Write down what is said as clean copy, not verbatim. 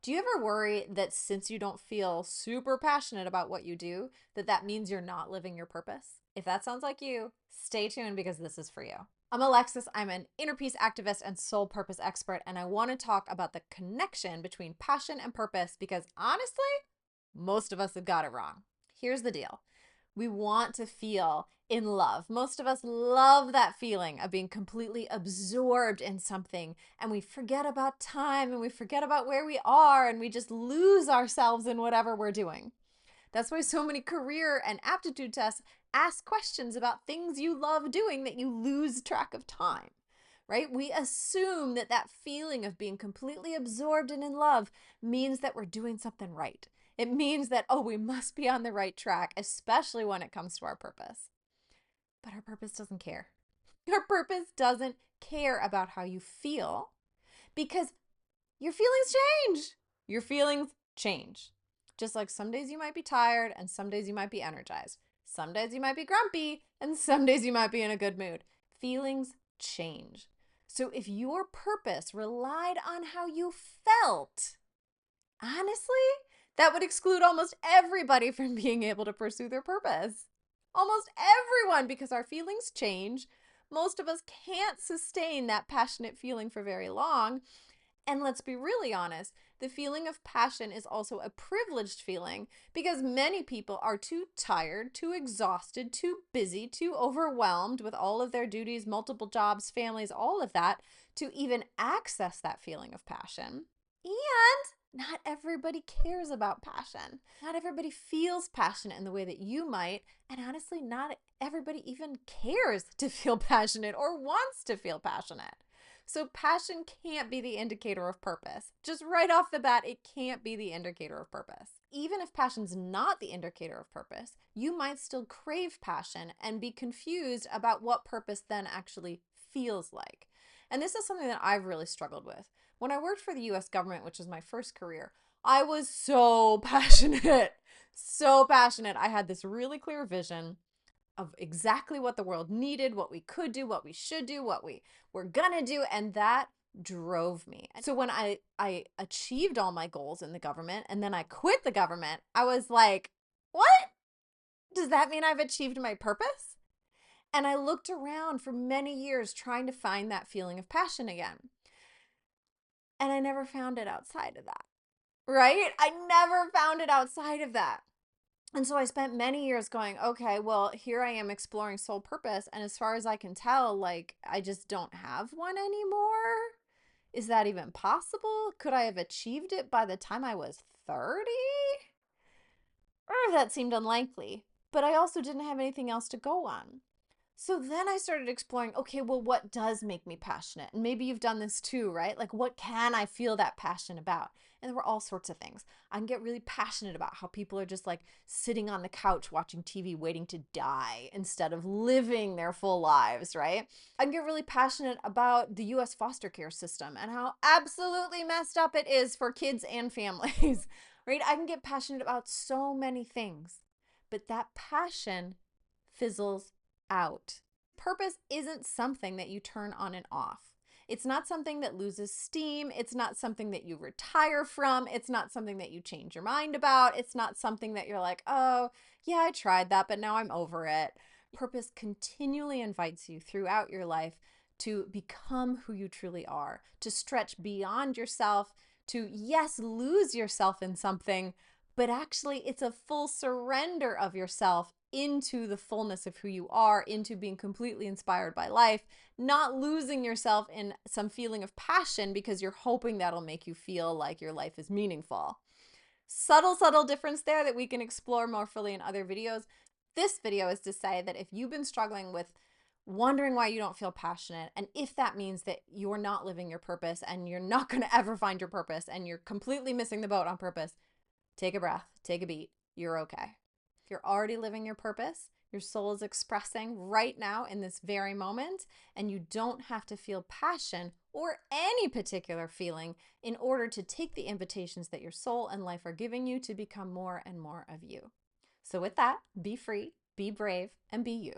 Do you ever worry that since you don't feel super passionate about what you do, that means you're not living your purpose? If that sounds like you, stay tuned because this is for you. I'm Alexis. I'm an inner peace activist and soul purpose expert, and I want to talk about the connection between passion and purpose because honestly, most of us have got it wrong. Here's the deal. We want to feel in love. Most of us love that feeling of being completely absorbed in something, and we forget about time and we forget about where we are and we just lose ourselves in whatever we're doing. That's why so many career and aptitude tests ask questions about things you love doing that you lose track of time, right? We assume that feeling of being completely absorbed and in love means that we're doing something right. It means that, oh, we must be on the right track, especially when it comes to our purpose. But our purpose doesn't care. Our purpose doesn't care about how you feel because your feelings change. Your feelings change. Just like some days you might be tired and some days you might be energized. Some days you might be grumpy and some days you might be in a good mood. Feelings change. So if your purpose relied on how you felt, honestly, that would exclude almost everybody from being able to pursue their purpose. Almost everyone, because our feelings change. Most of us can't sustain that passionate feeling for very long. And let's be really honest, the feeling of passion is also a privileged feeling because many people are too tired, too exhausted, too busy, too overwhelmed with all of their duties, multiple jobs, families, all of that, to even access that feeling of passion. And not everybody cares about passion. Not everybody feels passionate in the way that you might. And honestly, not everybody even cares to feel passionate or wants to feel passionate. So passion can't be the indicator of purpose. Just right off the bat, it can't be the indicator of purpose. Even if passion's not the indicator of purpose, you might still crave passion and be confused about what purpose then actually feels like. And this is something that I've really struggled with. When I worked for the US government, which was my first career, I was so passionate. So passionate. I had this really clear vision of exactly what the world needed, what we could do, what we should do, what we were gonna do, and that drove me. So when I achieved all my goals in the government and then I quit the government, I was like, what? Does that mean I've achieved my purpose? And I looked around for many years trying to find that feeling of passion again. And I never found it outside of that, right? I never found it outside of that. And so I spent many years going, okay, well, here I am exploring soul purpose. And as far as I can tell, like, I just don't have one anymore. Is that even possible? Could I have achieved it by the time I was 30? Or that seemed unlikely. But I also didn't have anything else to go on. So then I started exploring, okay, well, what does make me passionate? And maybe you've done this too, right? Like, what can I feel that passion about? And there were all sorts of things. I can get really passionate about how people are just like sitting on the couch watching TV waiting to die instead of living their full lives, right? I can get really passionate about the US foster care system and how absolutely messed up it is for kids and families, right? I can get passionate about so many things, but that passion fizzles out. Purpose isn't something that you turn on and off. It's not something that loses steam. It's not something that you retire from. It's not something that you change your mind about. It's not something that you're like, oh, yeah, I tried that, but now I'm over it. Purpose continually invites you throughout your life to become who you truly are, to stretch beyond yourself, to, yes, lose yourself in something, but actually it's a full surrender of yourself into the fullness of who you are, into being completely inspired by life, not losing yourself in some feeling of passion because you're hoping that'll make you feel like your life is meaningful. Subtle difference there that we can explore more fully in other videos. This video is to say that if you've been struggling with wondering why you don't feel passionate, and if that means that you're not living your purpose and you're not going to ever find your purpose and you're completely missing the boat on purpose, take a breath, take a beat. You're okay. If you're already living your purpose, your soul is expressing right now in this very moment, and you don't have to feel passion or any particular feeling in order to take the invitations that your soul and life are giving you to become more and more of you. So with that, be free, be brave, and be you.